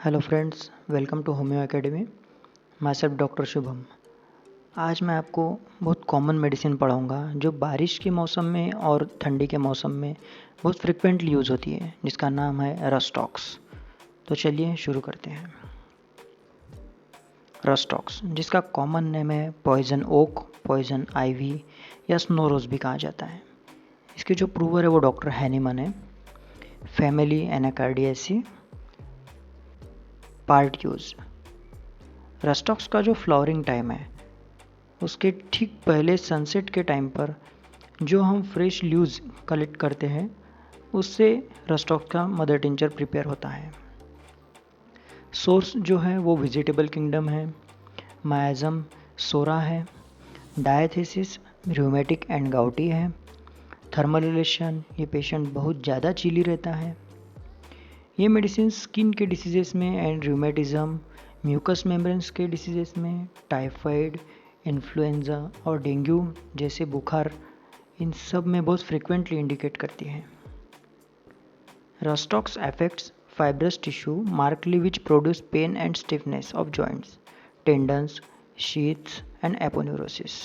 Hello friends, welcome to homeo academy. Myself doctor Shubham. आज मैं आपको बहुत कॉमन मेडिसिन पढ़ाऊँगा जो बारिश के मौसम में और ठंडी के मौसम में बहुत फ्रिक्वेंटली यूज़ होती है, जिसका नाम है रस्टॉक्स। तो चलिए शुरू करते हैं। रस्टॉक्स, जिसका कॉमन नेम है पॉइजन ओक, पॉइजन आइवी या स्नो रोज भी कहा जाता है। इसके जो प्रूवर है वो डॉक्टर हैनीमन है। Family Anacardiaceae. Part use. Rhus tox का जो फ्लावरिंग टाइम है उसके ठीक पहले सनसेट के टाइम पर जो हम फ्रेश लीव्स कलेक्ट करते हैं उससे रस्टॉक्स का मदर टिंचर प्रिपेयर होता है। सोर्स जो है वो वेजिटेबल किंगडम है, मायाजम सोरा है, डायथेसिस रूमेटिक एंड गाउटी है, थर्मल रिलेशन ये पेशेंट बहुत ज़्यादा चिली रहता है। ये मेडिसिन स्किन के डिसीजेस में एंड रूमेटिज्म, म्यूकस मेम्ब्रेन्स के डिसीजेस में, टाइफाइड, इन्फ्लुएंजा और डेंगू जैसे बुखार, इन सब में बहुत फ्रिक्वेंटली इंडिकेट करती है। Rhus tox affects fibrous tissue markedly which produce pain and stiffness of joints, tendons, sheaths and aponeurosis.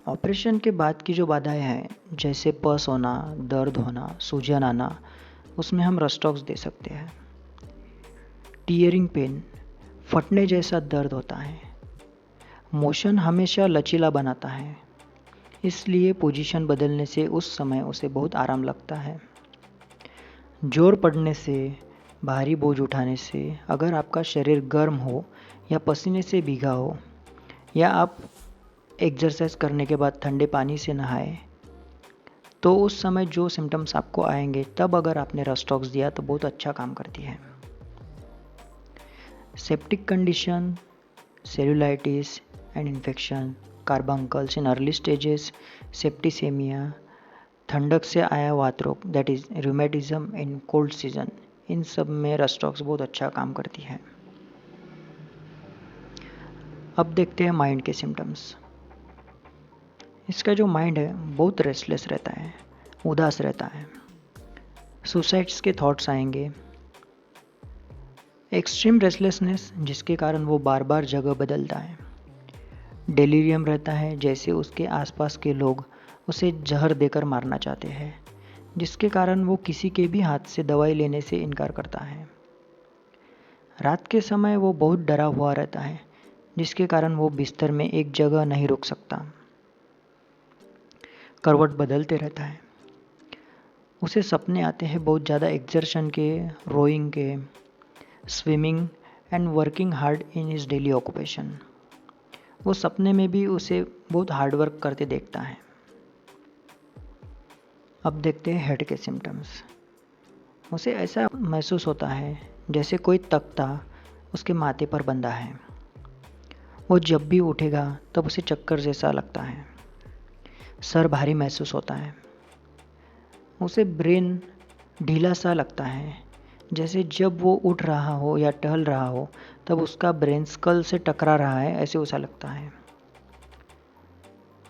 Operation के बाद की जो बाधाएं हैं जैसे पस होना, दर्द होना, सूजन आना, उसमें हम रस्टॉक्स दे सकते हैं। टीयरिंग पेन, फटने जैसा दर्द होता है। मोशन हमेशा लचीला बनाता है, इसलिए पोजीशन बदलने से उस समय उसे बहुत आराम लगता है। जोर पड़ने से, भारी बोझ उठाने से, अगर आपका शरीर गर्म हो या पसीने से भीगा हो या आप एक्सरसाइज करने के बाद ठंडे पानी से नहाए तो उस समय जो सिम्टम्स आपको आएंगे तब अगर आपने रस्टॉक्स दिया तो बहुत अच्छा काम करती है। Septic condition, cellulitis and infection, carbuncles in early stages, septicaemia, ठंडक से आया वात रोग that is rheumatism in cold season, इन सब में रस्टॉक्स बहुत अच्छा काम करती है। अब देखते हैं माइंड के सिम्टम्स। इसका जो माइंड है बहुत रेस्टलेस रहता है, उदास रहता है, सुसाइड्स के थॉट्स आएंगे, एक्सट्रीम रेस्टलेसनेस जिसके कारण वो बार बार जगह बदलता है, डेलीरियम रहता है जैसे उसके आसपास के लोग उसे जहर देकर मारना चाहते हैं, जिसके कारण वो किसी के भी हाथ से दवाई लेने से इनकार करता है। रात के समय वो बहुत डरा हुआ रहता है, जिसके कारण वो बिस्तर में एक जगह नहीं रुक सकता, करवट बदलते रहता है। उसे सपने आते हैं बहुत ज़्यादा एक्सर्शन के, रोइंग के, swimming and working hard in his daily occupation. वो सपने में भी उसे बहुत हार्ड वर्क करते देखता है। अब देखते हैं हेड के सिम्टम्स। उसे ऐसा महसूस होता है जैसे कोई तख्ता उसके माथे पर बंधा है। वो जब भी उठेगा तब उसे चक्कर जैसा लगता है, सर भारी महसूस होता है। उसे ब्रेन ढीला सा लगता है, जैसे जब वो उठ रहा हो या टहल रहा हो तब उसका ब्रेन स्कल से टकरा रहा है, ऐसे उसे लगता है।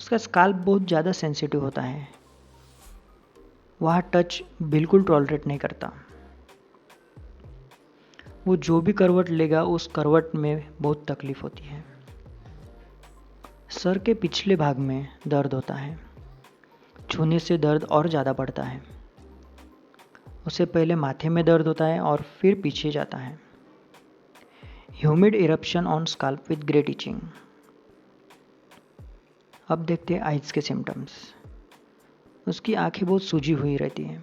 उसका स्काल्प बहुत ज़्यादा सेंसिटिव होता है, वह टच बिल्कुल टॉलरेट नहीं करता। वो जो भी करवट लेगा उस करवट में बहुत तकलीफ होती है। सर के पिछले भाग में दर्द होता है, छूने से दर्द और ज़्यादा बढ़ता है। उसे पहले माथे में दर्द होता है और फिर पीछे जाता है। Humid eruption on scalp with great itching. अब देखते हैं आइज के सिम्टम्स। उसकी आंखें बहुत सूजी हुई रहती हैं,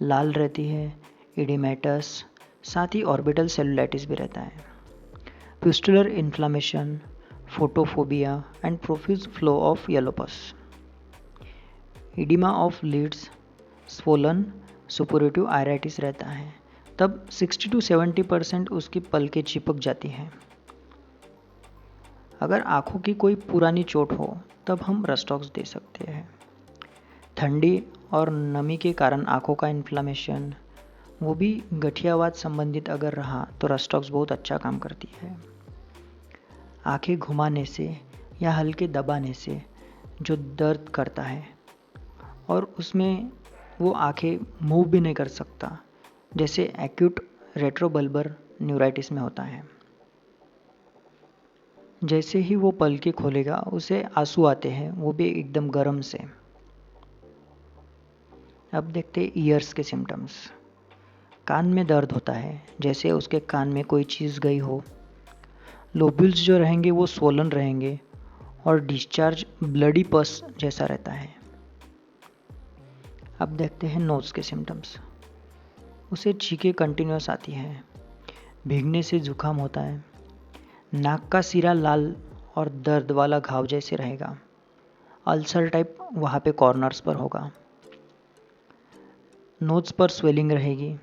लाल रहती है, इडिमेटस, साथ ही ऑर्बिटल सेलुलाइटिस भी रहता है। Pustular inflammation, photophobia and profuse flow of yellow pus. Oedema of lids, swollen suppurative iritis रहता है। तब 60 to 70% उसकी पलकें चिपक जाती हैं। अगर आँखों की कोई पुरानी चोट हो तब हम रस्टॉक्स दे सकते हैं। ठंडी और नमी के कारण आँखों का इन्फ्लामेशन, वो भी गठियावाद संबंधित अगर रहा तो रस्टॉक्स बहुत अच्छा काम करती है। आँखें घुमाने से या हल्के दबाने से जो दर्द करता है और उसमें वो आँखें मूव भी नहीं कर सकता, जैसे एक्यूट रेट्रोबल्बर न्यूराइटिस में होता है। जैसे ही वो पलकें खोलेगा उसे आंसू आते हैं, वो भी एकदम गर्म से। अब देखते हैं ईयर्स के सिम्टम्स। कान में दर्द होता है, जैसे उसके कान में कोई चीज़ गई हो। लोब्यूल्स जो रहेंगे वो स्वोलन रहेंगे और डिस्चार्ज ब्लडी पस जैसा रहता है। अब देखते हैं नोज़ के सिम्टम्स। उसे छींकें कंटिन्यूस आती हैं, भीगने से जुकाम होता है, नाक का सिरा लाल और दर्द वाला घाव जैसे रहेगा, अल्सर टाइप वहाँ पे कॉर्नर्स पर होगा, नोज़ पर स्वेलिंग रहेगी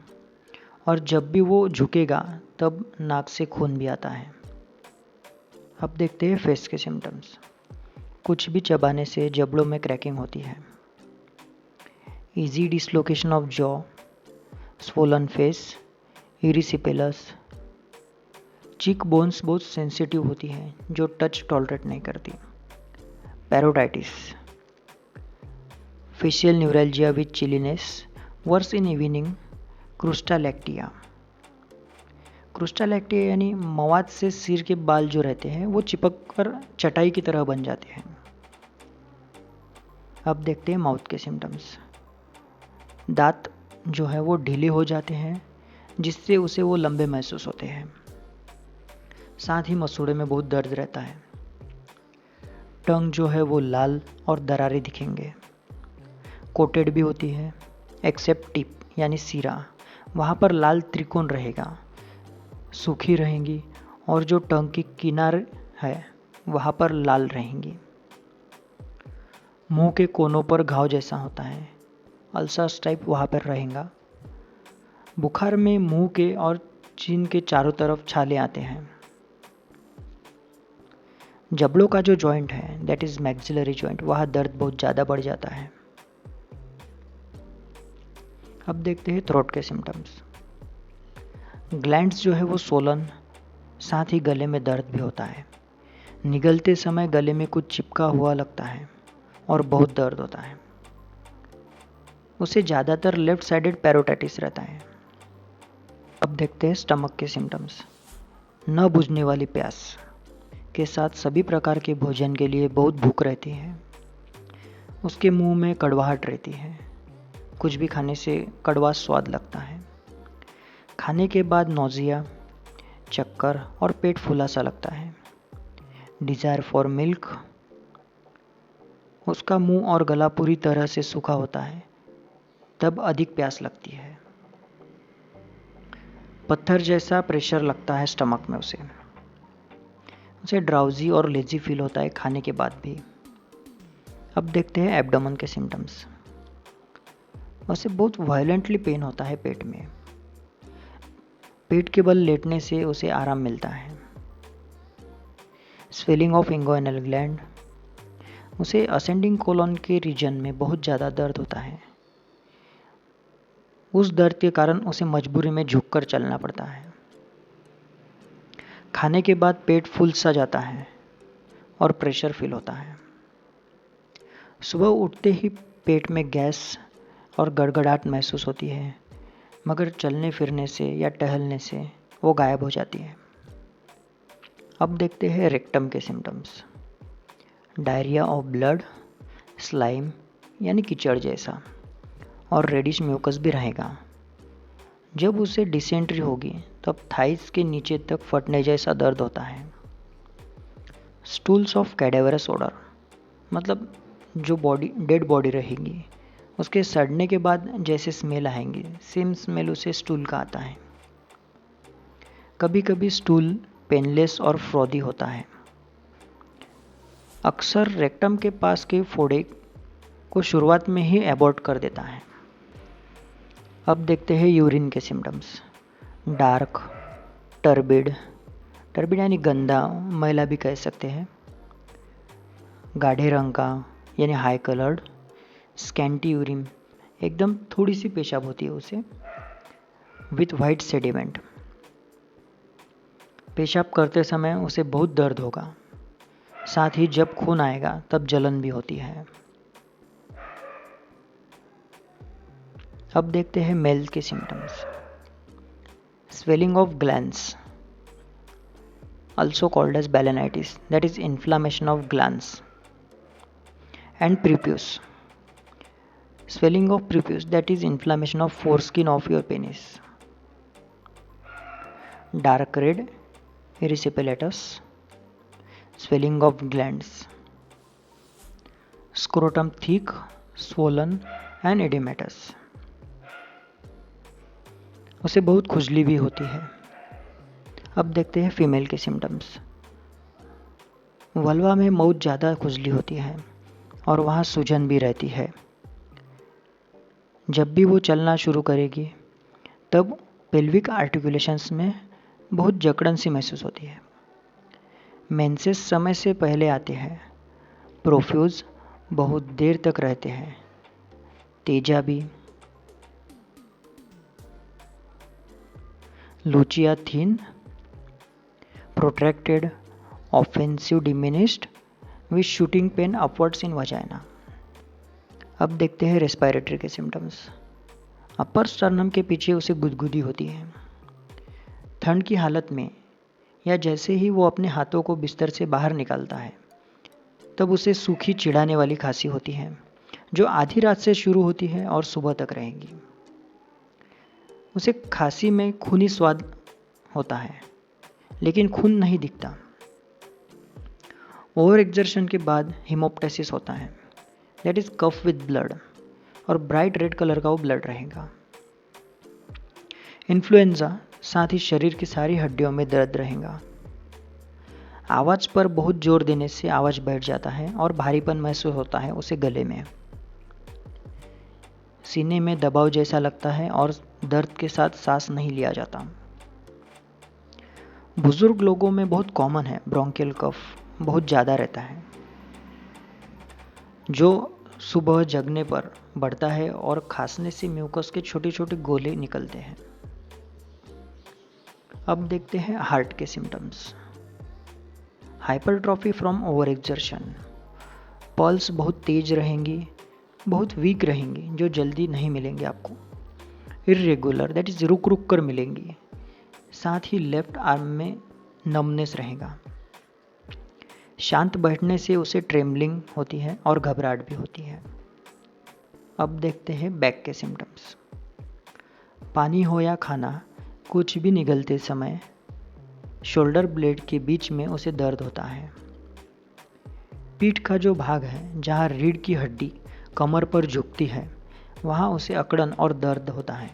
और जब भी वो झुकेगा तब नाक से खून भी आता है। अब देखते हैं फेस के सिम्टम्स। कुछ भी चबाने से जबड़ों में क्रैकिंग होती है, easy dislocation of jaw, swollen face, erysipelas. Cheek bones बहुत सेंसिटिव होती है जो टच टॉलरेट नहीं करती। Parotitis, facial neuralgia with chilliness, worse in evening, crusta lactea. Crusta lactea यानी मवाद से सिर के बाल जो रहते हैं वो चिपक कर चटाई की तरह बन जाते हैं। अब देखते हैं माउथ के सिम्टम्स। दांत जो है वो ढीले हो जाते हैं, जिससे उसे वो लंबे महसूस होते हैं। साथ ही मसूड़े में बहुत दर्द रहता है। टंग जो है वो लाल और दरारें दिखेंगे। कोटेड भी होती है, एक्सेप्ट टिप यानी सिरा, वहाँ पर लाल त्रिकोण रहेगा, सूखी रहेंगी और जो टंग की किनार है वहाँ पर लाल रहेंगी। मुंह के कोनों पर घाव जैसा होता है, अल्सर्स टाइप वहाँ पर रहेगा। बुखार में मुंह के और चीन के चारों तरफ छाले आते हैं। जबड़ों का जो जॉइंट है दैट इज मैक्सिलरी जॉइंट, वहाँ दर्द बहुत ज़्यादा बढ़ जाता है। अब देखते हैं थ्रोट के सिम्टम्स। ग्लैंड्स जो है वो सोलन, साथ ही गले में दर्द भी होता है। निगलते समय गले में कुछ चिपका हुआ लगता है और बहुत दर्द होता है। उसे ज़्यादातर लेफ्ट साइडेड पैरोटाइटिस रहता है। अब देखते हैं स्टमक के सिम्टम्स। न बुझने वाली प्यास के साथ सभी प्रकार के भोजन के लिए बहुत भूख रहती है। उसके मुंह में कड़वाहट रहती है, कुछ भी खाने से कड़वा स्वाद लगता है। खाने के बाद नोजिया, चक्कर और पेट फूला सा लगता है। डिज़ायर फॉर मिल्क, उसका मुंह और गला पूरी तरह से सूखा होता है, तब अधिक प्यास लगती है। पत्थर जैसा प्रेशर लगता है स्टमक में उसे ड्राउजी और लेजी फील होता है खाने के बाद भी। अब देखते हैं एब्डोमेन के सिम्टम्स। उसे बहुत वायलेंटली पेन होता है पेट में। पेट के बल लेटने से उसे आराम मिलता है। स्वेलिंग ऑफ इंगोएनल ग्लैंड, उसे असेंडिंग कोलन के रीजन में बहुत ज़्यादा दर्द होता है। उस दर्द के कारण उसे मजबूरी में झुककर चलना पड़ता है। खाने के बाद पेट फूल सा जाता है और प्रेशर फील होता है। सुबह उठते ही पेट में गैस और गड़गड़ाहट महसूस होती है, मगर चलने फिरने से या टहलने से वो गायब हो जाती है। अब देखते हैं रेक्टम के symptoms. Diarrhoea of blood, slime यानी कीचड़ जैसा, और रेडिश म्यूकस भी रहेगा। जब उसे डिसेंट्री होगी तब थाइस के नीचे तक फटने जैसा दर्द होता है। स्टूल्स ऑफ कैडेवरस ओडर, मतलब जो डेड बॉडी रहेगी उसके सड़ने के बाद जैसे स्मेल आएंगी, सेम स्मेल उसे स्टूल का आता है। कभी कभी स्टूल पेनलेस और फ्रॉदी होता है। अक्सर रेक्टम के पास के फोड़े को शुरुआत में ही एबॉर्ट कर देता है। अब देखते हैं यूरिन के सिम्टम्स। डार्क, टर्बिड यानी गंदा, मैला भी कह सकते हैं, गाढ़े रंग का यानी हाई कलर्ड, स्कैंटी यूरिन, एकदम थोड़ी सी पेशाब होती है उसे, विथ वाइट सेडिमेंट। पेशाब करते समय उसे बहुत दर्द होगा, साथ ही जब खून आएगा तब जलन भी होती है। अब देखते हैं मेल के symptoms. swelling of glands, also called as balanitis, that is inflammation of glands. And prepuce, swelling of prepuce, that is inflammation of foreskin of your penis. Dark red erysipelatous, swelling of glands. Scrotum thick, swollen and edematous, उसे बहुत खुजली भी होती है। अब देखते हैं female के सिम्टम्स। वल्वा में बहुत ज़्यादा खुजली होती है और वहाँ सूजन भी रहती है। जब भी वो चलना शुरू करेगी तब पेल्विक आर्टिकुलेशंस में बहुत जकड़न सी महसूस होती है। मेंसेस समय से पहले आते हैं। प्रोफ्यूज बहुत देर तक रहते हैं। तेजाबी, लूचिया thin, protracted, offensive diminished with shooting pain upwards in vagina. अब देखते हैं रेस्पिरेटरी के सिम्टम्स। अपर स्टर्नम के पीछे उसे गुदगुदी होती है। ठंड की हालत में या जैसे ही वो अपने हाथों को बिस्तर से बाहर निकालता है तब उसे सूखी चिढ़ाने वाली खांसी होती है जो आधी रात से शुरू होती है और सुबह तक रहेगी। उसे खांसी में खूनी स्वाद होता है लेकिन खून नहीं दिखता। ओवर एक्सर्शन के बाद हिमोप्टेसिस होता है, that is cough with blood, और ब्राइट रेड कलर का वो ब्लड रहेगा। इन्फ्लुएंजा, साथ ही शरीर की सारी हड्डियों में दर्द रहेगा। आवाज़ पर बहुत जोर देने से आवाज़ बैठ जाता है और भारीपन महसूस होता है उसे गले में। सीने में दबाव जैसा लगता है और दर्द के साथ सांस नहीं लिया जाता। बुजुर्ग लोगों में बहुत कॉमन है, ब्रोंकियल कफ बहुत ज़्यादा रहता है जो सुबह जगने पर बढ़ता है और खांसने से म्यूकस के छोटे छोटे गोले निकलते हैं। अब देखते हैं हार्ट के symptoms. Hypertrophy from over exertion, pulse बहुत तेज रहेंगी, बहुत वीक रहेंगी जो जल्दी नहीं मिलेंगे आपको। इर्रेगुलर, दैट इज रुक रुक कर मिलेंगी। साथ ही लेफ्ट आर्म में नमनेस रहेगा। शांत बैठने से उसे ट्रेम्बलिंग होती है और घबराहट भी होती है। अब देखते हैं बैक के सिम्टम्स। पानी हो या खाना कुछ भी निगलते समय शोल्डर ब्लेड के बीच में उसे दर्द होता है। पीठ का जो भाग है जहाँ रीढ़ की हड्डी कमर पर झुकती है वहाँ उसे अकड़न और दर्द होता है।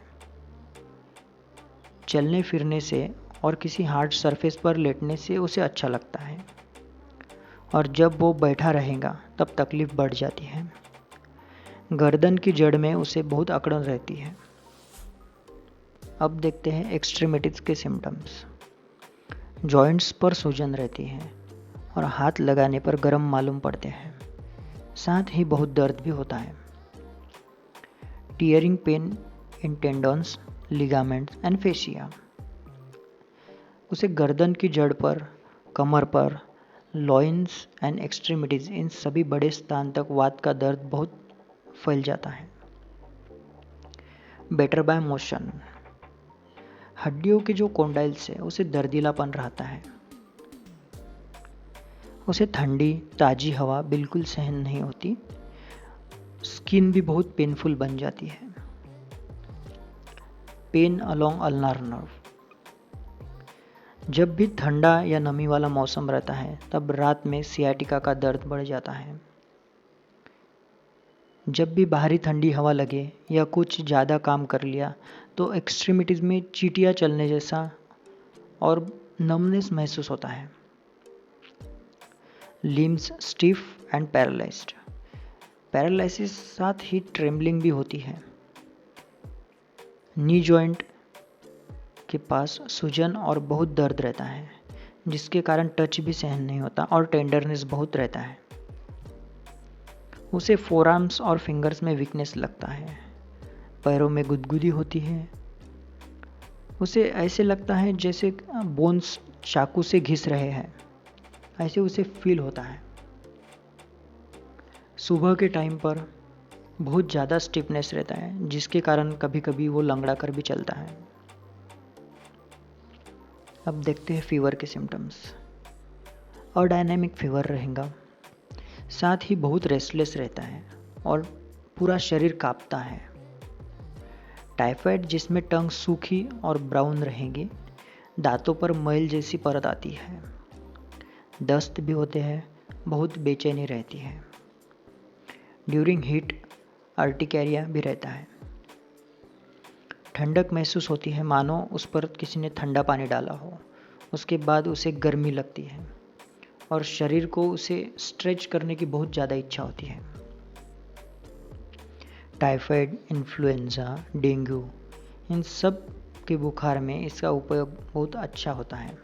चलने फिरने से और किसी हार्ड सरफेस पर लेटने से उसे अच्छा लगता है और जब वो बैठा रहेगा तब तकलीफ बढ़ जाती है। गर्दन की जड़ में उसे बहुत अकड़न रहती है। अब देखते हैं एक्सट्रीमिटीज़ के सिम्टम्स। जॉइंट्स पर सूजन रहती है और हाथ लगाने पर गर्म मालूम पड़ते हैं। साथ ही बहुत दर्द भी होता है। Tearing pain in tendons, ligaments and fascia. उसे गर्दन की जड़ पर, कमर पर, लॉइंस एंड एक्सट्रीमिटीज, इन सभी बड़े स्थान तक वात का दर्द बहुत फैल जाता है। बेटर बाय मोशन, हड्डियों के जो कॉन्डाइल्स है उसे दर्दीलापन रहता है। उसे ठंडी ताजी हवा बिल्कुल सहन नहीं होती। स्किन भी बहुत पेनफुल बन जाती है। पेन अलोंग अल्नार नर्व, जब भी ठंडा या नमी वाला मौसम रहता है तब रात में सियाटिका का दर्द बढ़ जाता है। जब भी बाहरी ठंडी हवा लगे या कुछ ज़्यादा काम कर लिया तो एक्सट्रीमिटीज़ में चींटियाँ चलने जैसा और नमनेस महसूस होता है। Limbs stiff and paralysed, paralysis साथ ही ट्रेम्बलिंग भी होती है। नी जॉइंट के पास सूजन और बहुत दर्द रहता है जिसके कारण टच भी सहन नहीं होता और टेंडरनेस बहुत रहता है। उसे फोरआर्म्स और फिंगर्स में वीकनेस लगता है। पैरों में गुदगुदी होती है। उसे ऐसे लगता है जैसे बोन्स चाकू से घिस रहे हैं, ऐसे उसे फील होता है। सुबह के टाइम पर बहुत ज़्यादा स्टिफनेस रहता है जिसके कारण कभी कभी वो लंगड़ा कर भी चलता है। अब देखते हैं फीवर के सिम्टम्स। अडायनेमिक फीवर रहेगा, साथ ही बहुत रेस्टलेस रहता है और पूरा शरीर कांपता है। टाइफाइड जिसमें टंग सूखी और ब्राउन रहेगी, दांतों पर मैल जैसी परत आती है, दस्त भी होते हैं, बहुत बेचैनी रहती है। ड्यूरिंग हीट अर्टिकेरिया भी रहता है। ठंडक महसूस होती है, मानो उस पर किसी ने ठंडा पानी डाला हो। उसके बाद उसे गर्मी लगती है और शरीर को उसे स्ट्रेच करने की बहुत ज़्यादा इच्छा होती है। टाइफाइड, इन्फ्लुएंजा, डेंगू, इन सब के बुखार में इसका उपयोग बहुत अच्छा होता है।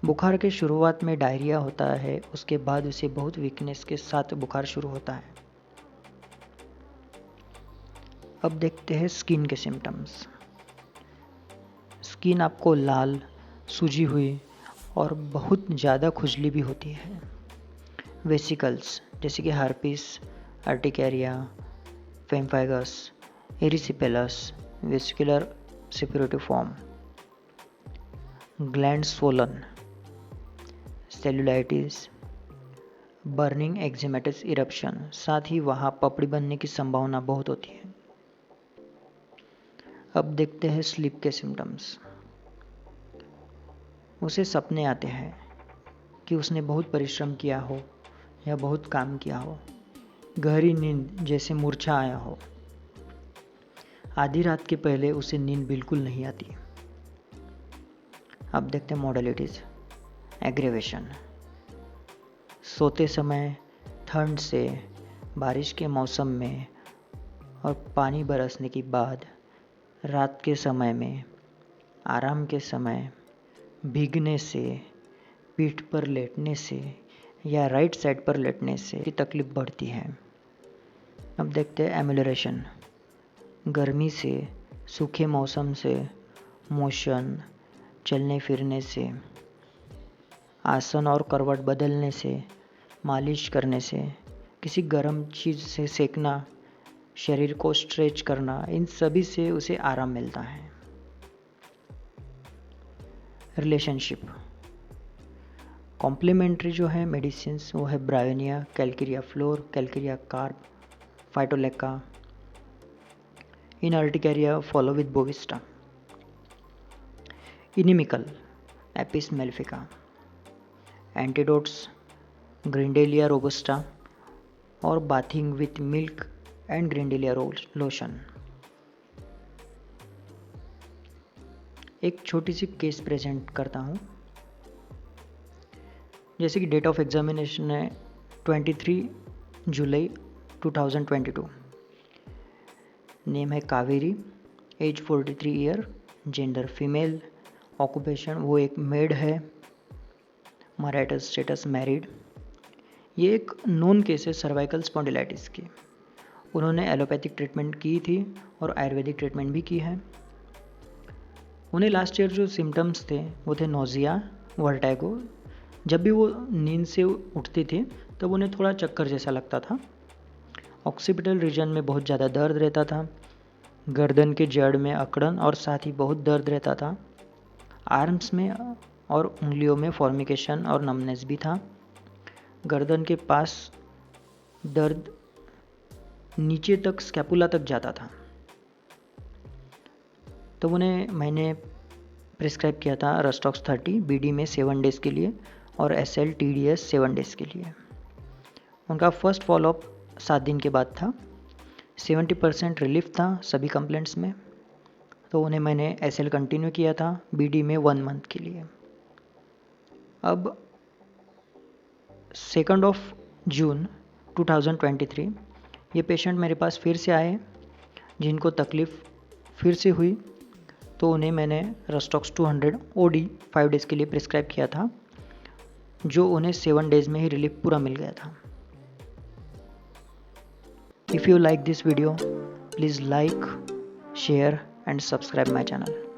बुखार के शुरुआत में डायरिया होता है, उसके बाद उसे बहुत वीकनेस के साथ बुखार शुरू होता है। अब देखते हैं स्किन के सिम्टम्स। स्किन आपको लाल, सूजी हुई और बहुत ज़्यादा खुजली भी होती है। वेसिकल्स जैसे कि herpes, urticaria, pemphigus, erysipelas, vesicular syphiritiform, gland swollen, cellulitis, burning eczematous eruption, साथ ही वहाँ पपड़ी बनने की संभावना बहुत होती है। अब देखते हैं स्लीप के सिम्टम्स। उसे सपने आते हैं कि उसने बहुत परिश्रम किया हो या बहुत काम किया हो। गहरी नींद जैसे मूर्छा आया हो। आधी रात के पहले उसे नींद बिल्कुल नहीं आती। अब देखते हैं मॉडलिटीज। एग्रेवेशन, सोते समय, ठंड से, बारिश के मौसम में और पानी बरसने के बाद, रात के समय में, आराम के समय, भीगने से, पीठ पर लेटने से या राइट साइड पर लेटने से की तकलीफ बढ़ती है। अब देखते हैं एम्यूलरेशन, गर्मी से, सूखे मौसम से, मोशन, चलने फिरने से, आसन और करवट बदलने से, मालिश करने से, किसी गर्म चीज़ से सेकना, शरीर को स्ट्रेच करना, इन सभी से उसे आराम मिलता है। रिलेशनशिप, कॉम्प्लीमेंट्री जो है मेडिसिन्स वो है bryonia, calcarea fluor, calcarea carb, phytolacca. In urticaria follow with bovista. Inimical, apis mellifica. Antidotes, grindelia robusta और bathing with milk and grindelia lotion. एक छोटी सी केस प्रेजेंट करता हूँ। जैसे कि डेट ऑफ एग्जामिनेशन है 23 जुलाई 2022। नेम है Kaveri, age 43 year, gender female, occupation वो एक मेड है, मैरिटल स्टेटस मैरिड। ये एक नोन केस है सर्वाइकल स्पॉन्डिलाइटिस की। उन्होंने एलोपैथिक ट्रीटमेंट की थी और आयुर्वेदिक ट्रीटमेंट भी की है। उन्हें लास्ट ईयर जो सिम्टम्स थे वो थे नोजिया, वर्टाइगो। जब भी वो नींद से उठती थी तब उन्हें थोड़ा चक्कर जैसा लगता था। ऑक्सीपिटल रीजन में बहुत ज़्यादा दर्द रहता था। गर्दन के जड़ में अकड़न और साथ ही बहुत दर्द रहता था। आर्म्स में और उंगलियों में फॉर्मिकेशन और नमनेस भी था। गर्दन के पास दर्द नीचे तक स्कैपुला तक जाता था। तो उन्हें मैंने प्रिस्क्राइब किया था रस्टॉक्स 30 बीडी में 7 डेज़ के लिए और SL TDS 7 डेज़ के लिए। उनका फर्स्ट फॉलोअप 7 दिन के बाद था। 70% रिलीफ था सभी कंप्लेंट्स में। तो उन्हें मैंने SL कंटिन्यू किया था BD में 1 मंथ के लिए। अब 2 जून 2023 ये पेशेंट मेरे पास फिर से आए जिनको तकलीफ़ फिर से हुई। तो उन्हें मैंने रस्टॉक्स 200 OD 5 डेज़ के लिए प्रिस्क्राइब किया था, जो उन्हें 7 डेज़ में ही रिलीफ पूरा मिल गया था। If you like this video, please like, share and subscribe my channel.